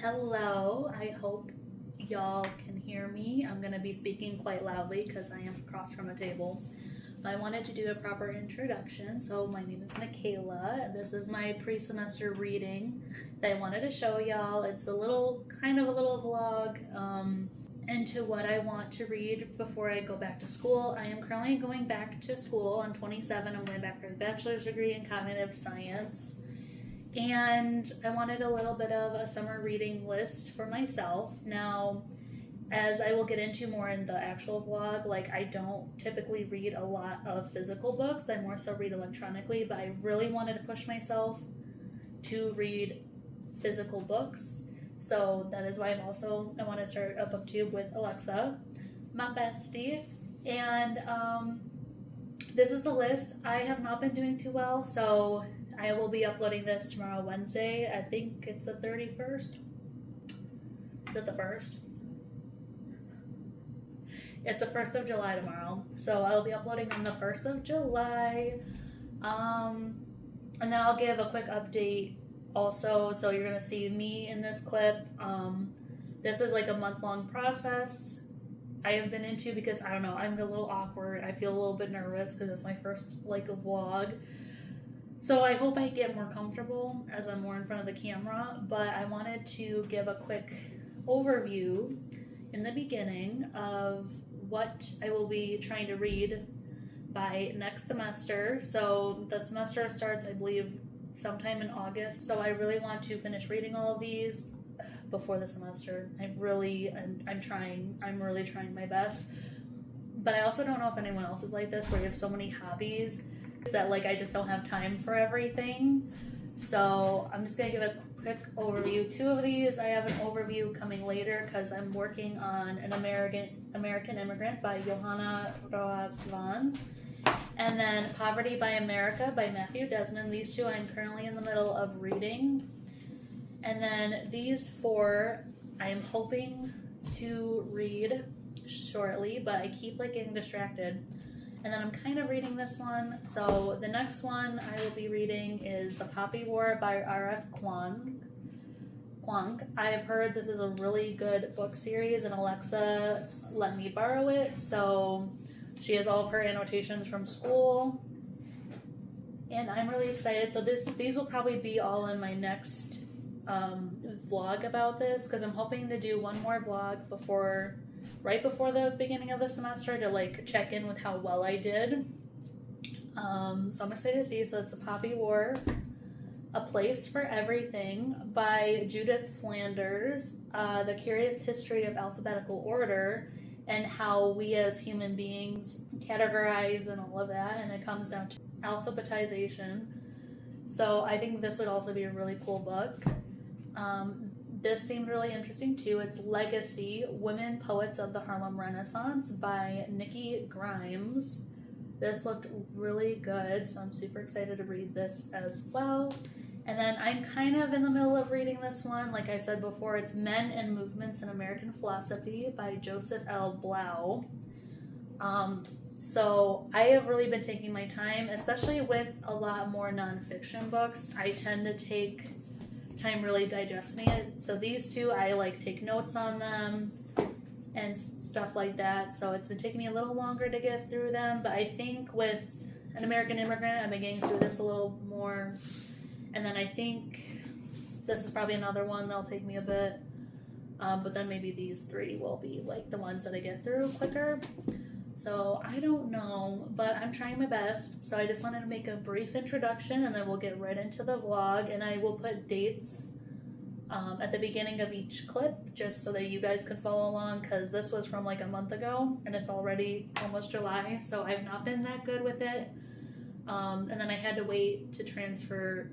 Hello, I hope y'all can hear me. I'm going to be speaking quite loudly because I am across from a table. But I wanted to do a proper introduction. So my name is Michaela. This is my pre-semester reading that I wanted to show y'all. It's a little vlog into what I want to read before I go back to school. I am currently going back to school. I'm 27. I'm going back for a bachelor's degree in cognitive science. And I wanted a little bit of a summer reading list for myself. Now, as I will get into more in the actual vlog, like I don't typically read a lot of physical books. I more so read electronically, but I really wanted to push myself to read physical books. So that is why I want to start a booktube with Alexa, my bestie. And this is the list. I have not been doing too well, so I will be uploading this tomorrow, Wednesday. I think it's the 31st. Is it the 1st? It's the 1st of July tomorrow. So I'll be uploading on the 1st of July. And then I'll give a quick update also. So you're going to see me in this clip. This is like a month-long process I have been into because, I don't know, I'm a little awkward. I feel a little bit nervous because it's my first like a vlog. So I hope I get more comfortable as I'm more in front of the camera, but I wanted to give a quick overview in the beginning of what I will be trying to read by next semester. So the semester starts, I believe, sometime in August. So I really want to finish reading all of these before the semester. I'm really trying my best. But I also don't know if anyone else is like this, where you have so many hobbies that like I just don't have time for everything. So I'm just gonna give a quick overview. Two of these I have an overview coming later because I'm working on an American Immigrant by Johanna, Rojas, Vann, and then Poverty by America by Matthew Desmond. These two I'm currently in the middle of reading. And then these four I am hoping to read shortly, but I keep like getting distracted. And then I'm kind of reading this one. So the next one I will be reading is The Poppy War by R.F. Kuang. I have heard this is a really good book series, and Alexa let me borrow it. So she has all of her annotations from school. And I'm really excited. So these will probably be all in my next vlog about this, because I'm hoping to do one more vlog right before the beginning of the semester to like check in with how well I did. So I'm excited to see. So it's The Poppy War, A Place for Everything by Judith Flanders, The Curious History of Alphabetical Order and how we as human beings categorize and all of that, and it comes down to alphabetization. So I think this would also be a really cool book. This seemed really interesting too. It's Legacy, Women Poets of the Harlem Renaissance by Nikki Grimes. This looked really good, so I'm super excited to read this as well. And then I'm kind of in the middle of reading this one. Like I said before, it's Men and Movements in American Philosophy by Joseph L. Blau. So I have really been taking my time, especially with a lot more nonfiction books. I tend to take time really digesting it. So these two, I like take notes on them and stuff like that. So it's been taking me a little longer to get through them, but I think with An American Immigrant, I've been getting through this a little more. And then I think this is probably another one that'll take me a bit. But then maybe these three will be like the ones that I get through quicker. So I don't know, but I'm trying my best. So I just wanted to make a brief introduction, and then we'll get right into the vlog, and I will put dates at the beginning of each clip just so that you guys can follow along, because this was from like a month ago and it's already almost July, so I've not been that good with it. And then I had to wait to transfer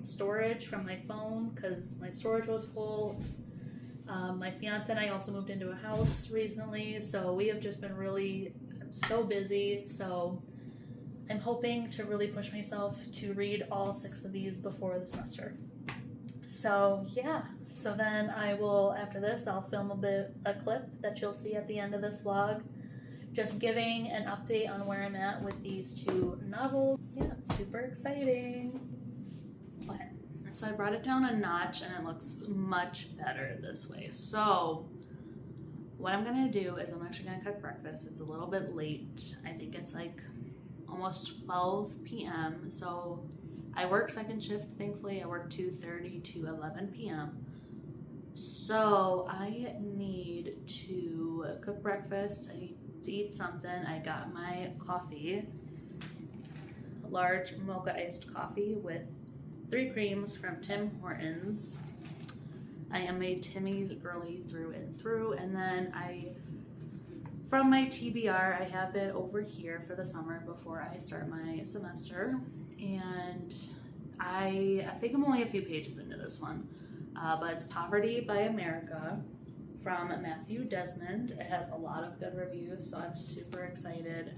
storage from my phone because my storage was full. My fiance and I also moved into a house recently, so we have just been really so busy. So I'm hoping to really push myself to read all 6 of these before the semester. So yeah, so then I will, after this, I'll film a clip that you'll see at the end of this vlog, just giving an update on where I'm at with these 2 novels. Yeah, super exciting. Okay. So I brought it down a notch and it looks much better this way. So what I'm gonna do is I'm actually gonna cook breakfast. It's a little bit late. I think it's like almost 12 p.m. So I work second shift, thankfully. I work 2:30 to 11 p.m. So I need to cook breakfast. I need to eat something. I got my coffee, a large mocha iced coffee with 3 creams from Tim Hortons. I am a Timmy's girly through and through. And then from my TBR, I have it over here for the summer before I start my semester. And I think I'm only a few pages into this one, but it's Poverty by America from Matthew Desmond. It has a lot of good reviews, so I'm super excited.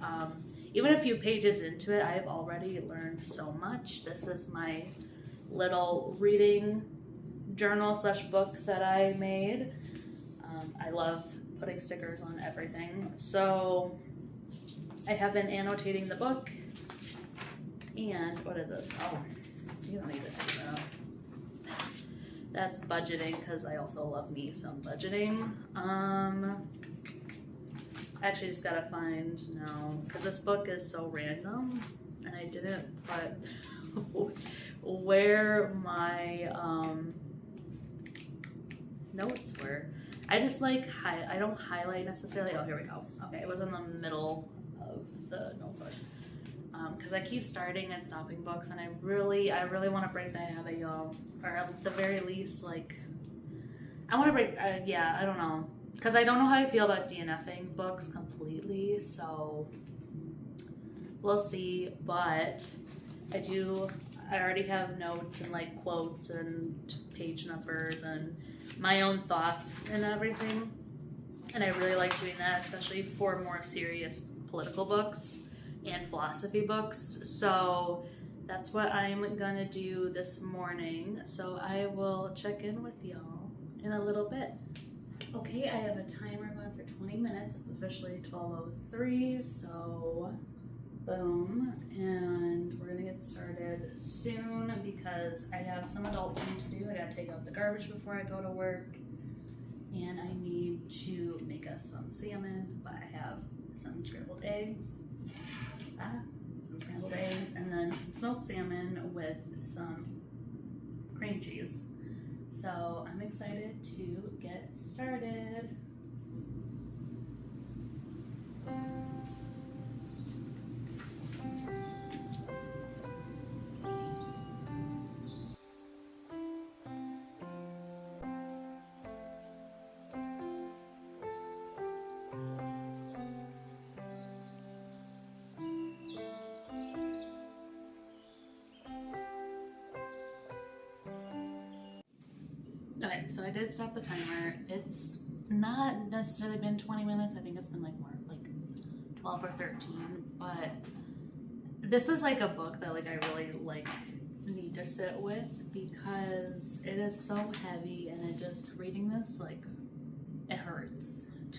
Even a few pages into it, I've already learned so much. This is my little reading journal / book that I made. I love putting stickers on everything. So I have been annotating the book. And what is this? Oh, you don't need to see that. That's budgeting, because I also love me some budgeting. I actually just gotta find now, because this book is so random and I didn't put where my notes were. I just like I don't highlight necessarily. Oh, here we go. Okay, it was in the middle of the notebook. Because I keep starting and stopping books, and I really want to break that habit, y'all. Or at the very least, like, I want to break. Yeah, I don't know, because I don't know how I feel about DNFing books completely. So we'll see. But I already have notes and like quotes and page numbers and my own thoughts and everything. And I really like doing that, especially for more serious political books and philosophy books. So that's what I'm gonna do this morning. So I will check in with y'all in a little bit. Okay, I have a timer going for 20 minutes. It's officially 12:03, so boom. And we're gonna get started soon because I have some adult things to do. I gotta take out the garbage before I go to work. And I need to make us some salmon, but I have some scrambled eggs. Some scrambled eggs, and then some smoked salmon with some cream cheese. So I'm excited to get started. Okay, so I did stop the timer. It's not necessarily been 20 minutes. I think it's been like more like 12 or 13. But this is like a book that like I really like need to sit with because it is so heavy, and it just reading this, like, it hurts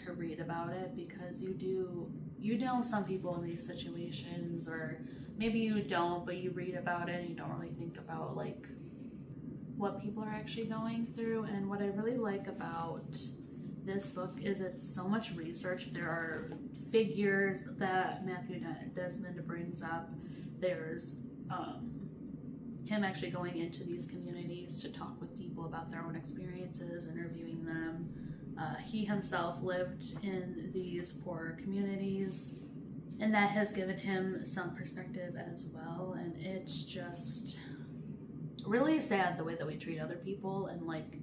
to read about it because you know some people in these situations, or maybe you don't, but you read about it and you don't really think about like what people are actually going through. And what I really like about this book is it's so much research. There are figures that Matthew Desmond brings up. There's him actually going into these communities to talk with people about their own experiences, interviewing them. He himself lived in these poor communities, and that has given him some perspective as well. And it's just really sad the way that we treat other people, and like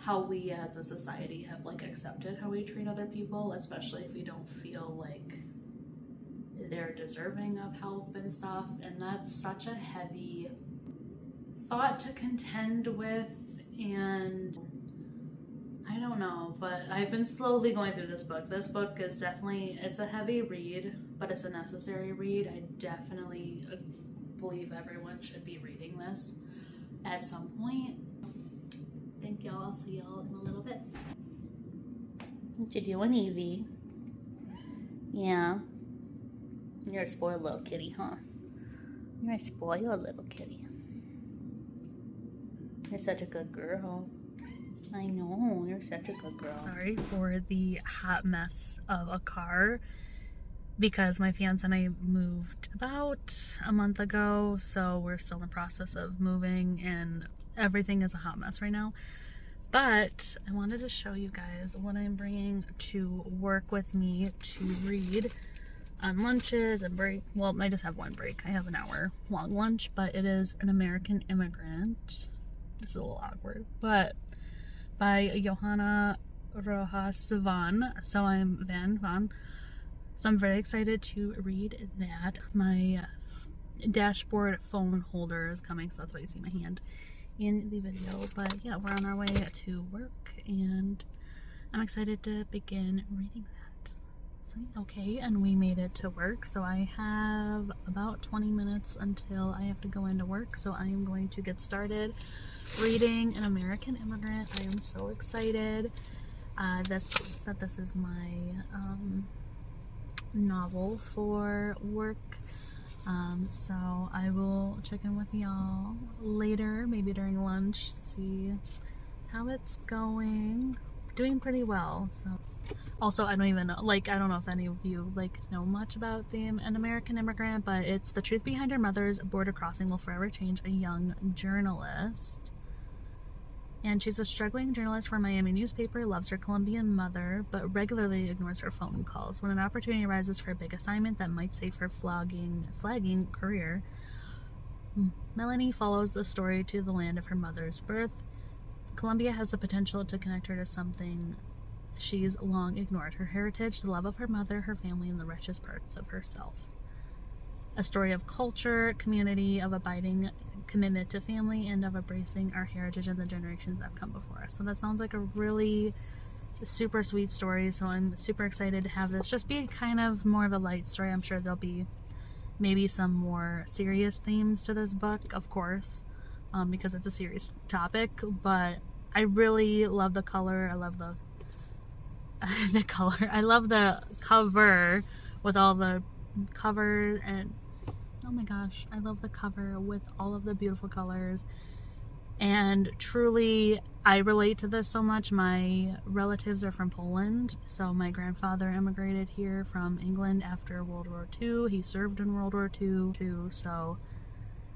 how we as a society have like accepted how we treat other people, especially if we don't feel like they're deserving of help and stuff. And that's such a heavy thought to contend with, and I don't know, but I've been slowly going through this book. This book is definitely, it's a heavy read, but it's a necessary read. I definitely believe everyone should be reading this at some point. Thank y'all. I'll see y'all in a little bit. What you doing, Evie? Yeah. You're a spoiled little kitty, huh? You're a spoiled little kitty. You're such a good girl. I know, you're such a good girl. Sorry for the hot mess of a car because my fiance and I moved about a month ago, so we're still in the process of moving and everything is a hot mess right now. But I wanted to show you guys what I'm bringing to work with me to read on lunches and break. Well, I just have one break. I have an hour long lunch, but it is An American Immigrant. This is a little awkward, but by Johanna, Rojas, Vann. So I'm Vann. So I'm very excited to read that. My dashboard phone holder is coming, so that's why you see my hand in the video. But yeah, we're on our way to work and I'm excited to begin reading that. So okay, and we made it to work. So I have about 20 minutes until I have to go into work. So I am going to get started reading An American Immigrant. I am so excited this is my novel for work. So I will check in with y'all later, maybe during lunch, see how it's going. Doing pretty well. So also, I don't even know, I don't know if any of you know much about An American Immigrant, but it's the truth behind her mother's border crossing will forever change a young journalist. And she's a struggling journalist for a Miami newspaper, loves her Colombian mother, but regularly ignores her phone calls. When an opportunity arises for a big assignment that might save her flagging career, Melanie follows the story to the land of her mother's birth. Colombia has the potential to connect her to something she's long ignored: her heritage, the love of her mother, her family, and the richest parts of herself. A story of culture, community, of abiding commitment to family, and of embracing our heritage and the generations that have come before us. So that sounds like a really super sweet story. So I'm super excited to have this just be kind of more of a light story. I'm sure there'll be maybe some more serious themes to this book, of course, because it's a serious topic. But I really love the color. I love the color. I love the cover with all the cover, and oh my gosh, I love the cover with all of the beautiful colors. And truly, I relate to this so much. My relatives are from Poland, so my grandfather immigrated here from England after World War II. He served in World War II too, so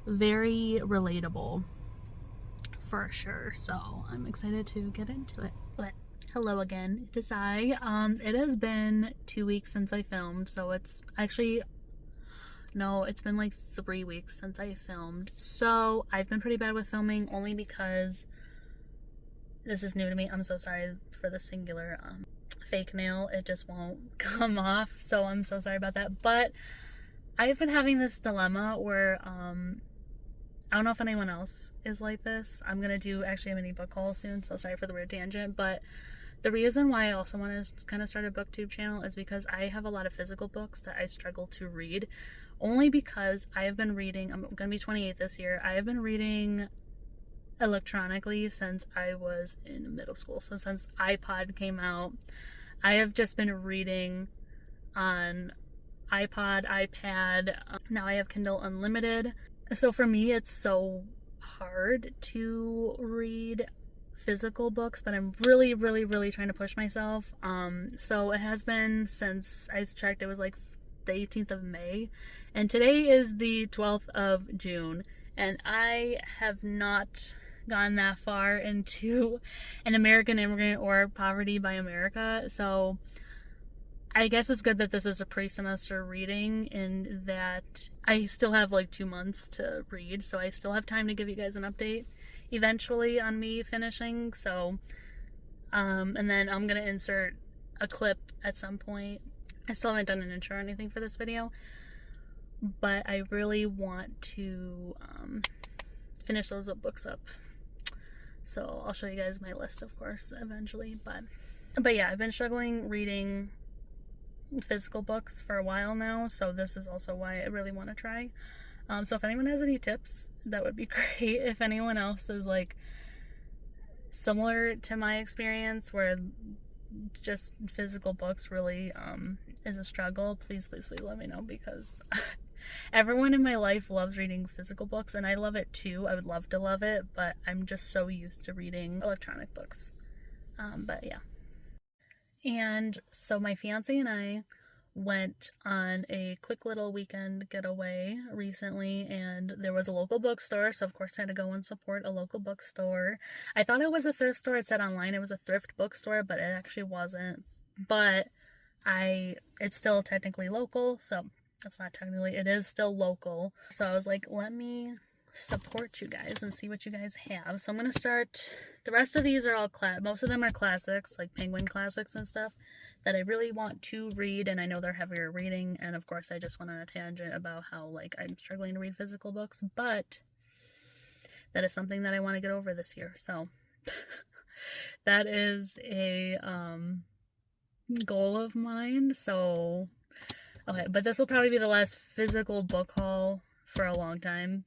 very relatable for sure. So I'm excited to get into it. But hello again, it is I. It has been 2 weeks since I filmed, so it's actually, no, it's been 3 weeks since I filmed. So I've been pretty bad with filming, only because this is new to me. I'm so sorry for the singular fake nail. It just won't come off, so I'm so sorry about that. But I've been having this dilemma where I don't know if anyone else is like this. I'm gonna do actually a mini book haul soon, so sorry for the weird tangent. But the reason why I also want to kind of start a booktube channel is because I have a lot of physical books that I struggle to read, only because I have been reading, I'm going to be 28 this year, I have been reading electronically since I was in middle school. So since iPod came out, I have just been reading on iPod, iPad, now I have Kindle Unlimited. So for me, it's so hard to read physical books, but I'm really trying to push myself. So it has been since I checked, it was the 18th of May, and today is the 12th of June, and I have not gone that far into An American Immigrant or Poverty by America. So I guess it's good that this is a pre-semester reading, in that I still have 2 months to read, so I still have time to give you guys an update eventually on me finishing. So and then I'm gonna insert a clip at some point. I still haven't done an intro or anything for this video, but I really want to finish those books up. So I'll show you guys my list, of course, eventually. But yeah, I've been struggling reading physical books for a while now, so this is also why I really want to try. So if anyone has any tips, that would be great. If anyone else is similar to my experience, where just physical books really is a struggle, please let me know, because Everyone in my life loves reading physical books, and I love it too. I would love to love it, but I'm just so used to reading electronic books. But yeah. And so my fiance and I went on a quick little weekend getaway recently, and there was a local bookstore, so of course I had to go and support a local bookstore. I thought it was a thrift store. It said online it was a thrift bookstore, but it actually wasn't. But it's still technically local, so it's not technically, it is still local. So I was like, let me support you guys and see what you guys have. So I'm gonna start, the rest of these are all most of them are classics, like Penguin classics and stuff that I really want to read, and I know they're heavier reading, and of course I just went on a tangent about how like I'm struggling to read physical books, but that is something that I want to get over this year. So that is a goal of mine. So okay, but this will probably be the last physical book haul for a long time.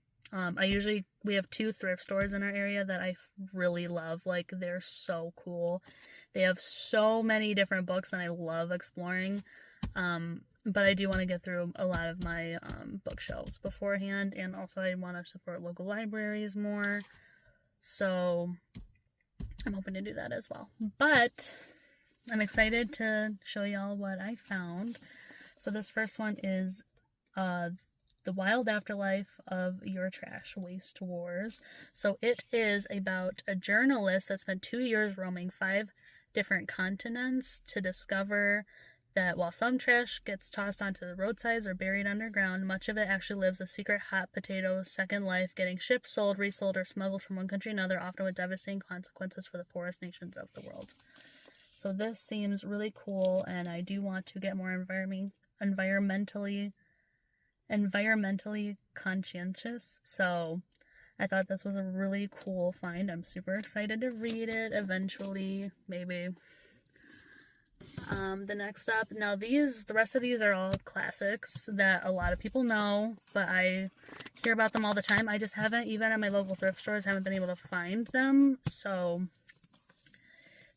We have 2 thrift stores in our area that I really love. Like, they're so cool. They have so many different books, and I love exploring. But I do want to get through a lot of my bookshelves beforehand, and also I want to support local libraries more. So I'm hoping to do that as well. But I'm excited to show y'all what I found. So this first one is The Wild Afterlife of Your Trash Waste Wars. So it is about a journalist that spent 2 years roaming 5 different continents to discover that while some trash gets tossed onto the roadsides or buried underground, much of it actually lives a secret hot potato second life, getting shipped, sold, resold, or smuggled from one country to another, often with devastating consequences for the poorest nations of the world. So this seems really cool, and I do want to get more environmentally conscientious, so I thought this was a really cool find. I'm super excited to read it eventually, maybe. The next up, now the rest of these are all classics that a lot of people know, but I hear about them all the time. I just haven't, even at my local thrift stores, haven't been able to find them. So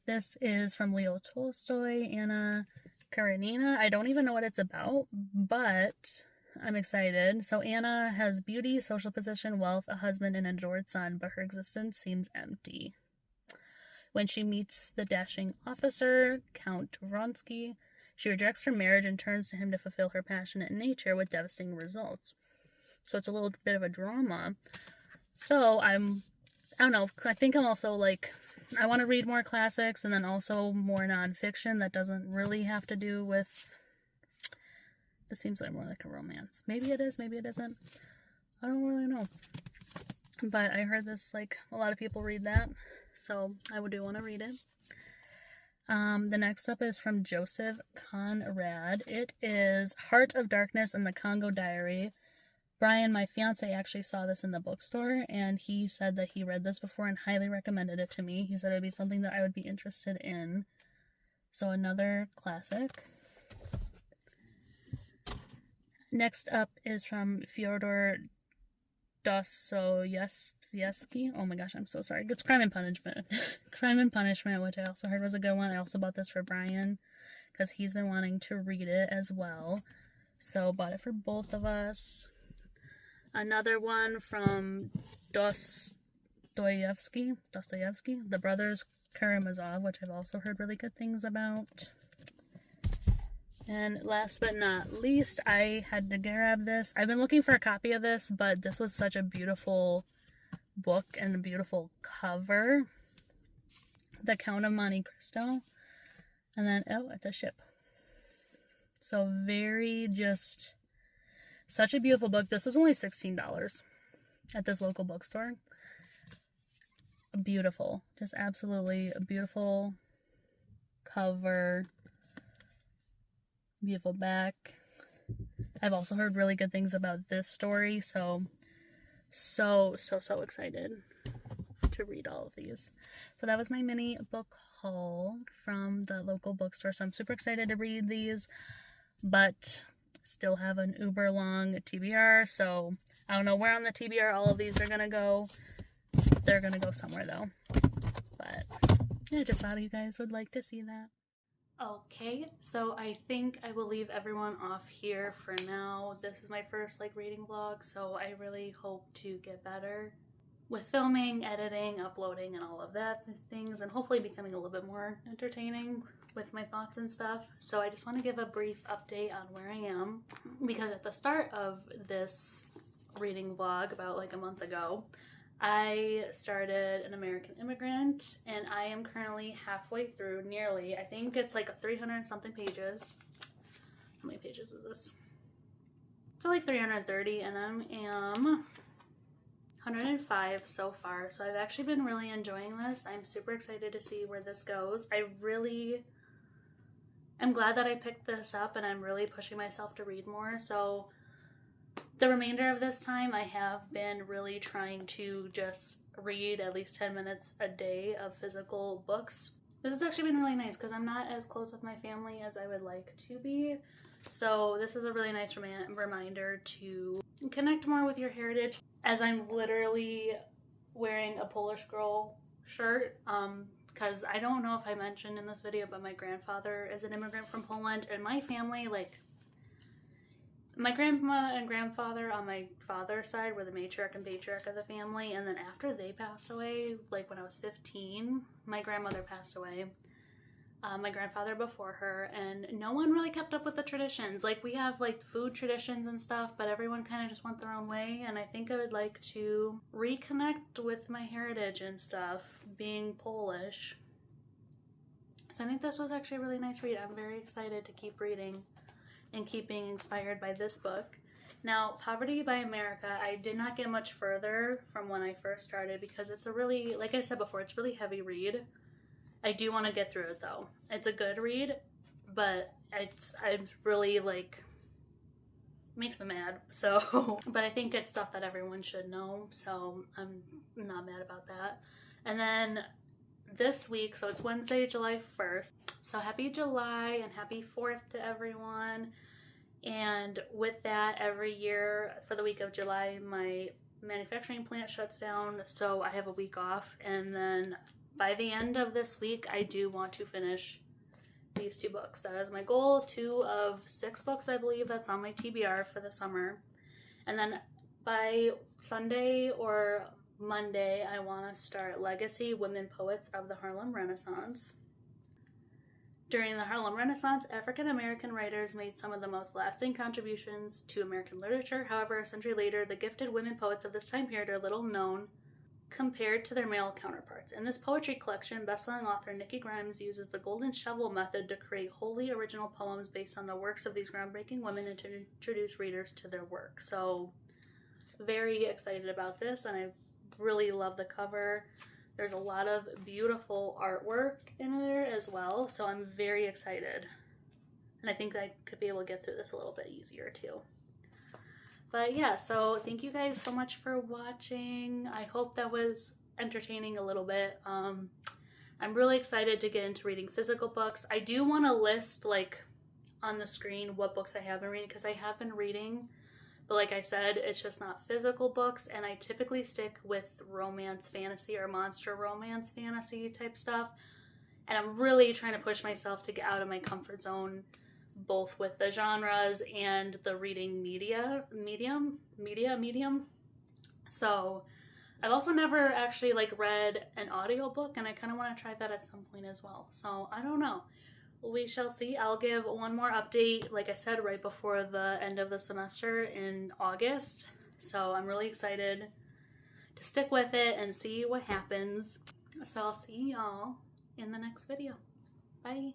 this is from Leo Tolstoy, Anna Karenina. I don't even know what it's about, but I'm excited. So Anna has beauty, social position, wealth, a husband, and an adored son, but her existence seems empty. When she meets the dashing officer, Count Vronsky, she rejects her marriage and turns to him to fulfill her passionate nature with devastating results. So it's a little bit of a drama. So I don't know, I think I'm also like, I want to read more classics and then also more nonfiction that doesn't really have to do with, this seems like more like a romance. Maybe it is, maybe it isn't. I don't really know. But I heard this, like, a lot of people read that, so I do want to read it. The next up is from Joseph Conrad. It is Heart of Darkness and the Congo Diary. Brian, my fiance, actually saw this in the bookstore, and he said that he read this before and highly recommended it to me. He said it would be something that I would be interested in. So another classic. Next up is from Fyodor Dostoyevsky. Oh my gosh, I'm so sorry. It's Crime and Punishment. Crime and Punishment, which I also heard was a good one. I also bought this for Brian because he's been wanting to read it as well. So bought it for both of us. Another one from Dostoyevsky, The Brothers Karamazov, which I've also heard really good things about. And last but not least, I had to grab this. I've been looking for a copy of this, but this was such a beautiful book and a beautiful cover. The Count of Monte Cristo. And then, oh, it's a ship. So very just, such a beautiful book. This was only $16 at this local bookstore. Beautiful. Just absolutely a beautiful cover. Beautiful back. I've also heard really good things about this story, so excited to read all of these. So that was my mini book haul from the local bookstore. So I'm super excited to read these, but still have an uber long TBR, so I don't know where on the TBR all of these are gonna go. They're gonna go somewhere though. But yeah, I just thought you guys would like to see that. Okay, so I think I will leave everyone off here for now. This is my first like reading vlog, so I really hope to get better with filming, editing, uploading, and all of that things, and hopefully becoming a little bit more entertaining with my thoughts and stuff. So I just want to give a brief update on where I am, because at the start of this reading vlog about like a month ago, I started An American Immigrant, and I am currently halfway through, nearly. I think it's like 300 something pages. How many pages is this? So like 330, and I am 105 so far. So I've actually been really enjoying this. I'm super excited to see where this goes. I'm glad that I picked this up, and I'm really pushing myself to read more. So the remainder of this time, I have been really trying to just read at least 10 minutes a day of physical books. This has actually been really nice because I'm not as close with my family as I would like to be. So this is a really nice reminder to connect more with your heritage, as I'm literally wearing a Polish girl shirt. Because I don't know if I mentioned in this video, but my grandfather is an immigrant from Poland, and my family, like, my grandma and grandfather on my father's side were the matriarch and patriarch of the family, and then after they passed away, like when I was 15, my grandmother passed away. My grandfather before her, and no one really kept up with the traditions. Like, we have like food traditions and stuff, but everyone kind of just went their own way, and I think I would like to reconnect with my heritage and stuff, being Polish. So I think this was actually a really nice read. I'm very excited to keep reading and keep being inspired by this book. Now, Poverty by America, I did not get much further from when I first started because it's a really, like I said before, it's a really heavy read. I do want to get through it though. It's a good read, but I'm really like, makes me mad. So, but I think it's stuff that everyone should know, so I'm not mad about that. And then this week, so it's Wednesday, July 1st. So happy July and happy 4th to everyone. And with that, every year for the week of July, my manufacturing plant shuts down, so I have a week off. And then by the end of this week, I do want to finish these 2 books. That is my goal. 2 of 6 books, I believe, that's on my TBR for the summer. And then by Sunday or Monday, I want to start Legacy: Women Poets of the Harlem Renaissance. During the Harlem Renaissance, African American writers made some of the most lasting contributions to American literature. However, a century later, the gifted women poets of this time period are little known compared to their male counterparts. In this poetry collection, best-selling author Nikki uses the golden shovel method to create wholly original poems based on the works of these groundbreaking women and to introduce readers to their work. So, very excited about this, and I really love the cover. There's a lot of beautiful artwork in there as well, so I'm very excited. And I think I could be able to get through this a little bit easier too. But yeah, so thank you guys so much for watching. I hope that was entertaining a little bit. I'm really excited to get into reading physical books. I do want to list, like, on the screen what books I have been reading, because I have been reading, but like I said, it's just not physical books, and I typically stick with romance fantasy or monster romance fantasy type stuff. And I'm really trying to push myself to get out of my comfort zone, both with the genres and the reading medium. So I've also never actually like read an audiobook, and I kind of want to try that at some point as well. So I don't know. We shall see. I'll give one more update, like I said, right before the end of the semester in August. So I'm really excited to stick with it and see what happens. So I'll see y'all in the next video. Bye.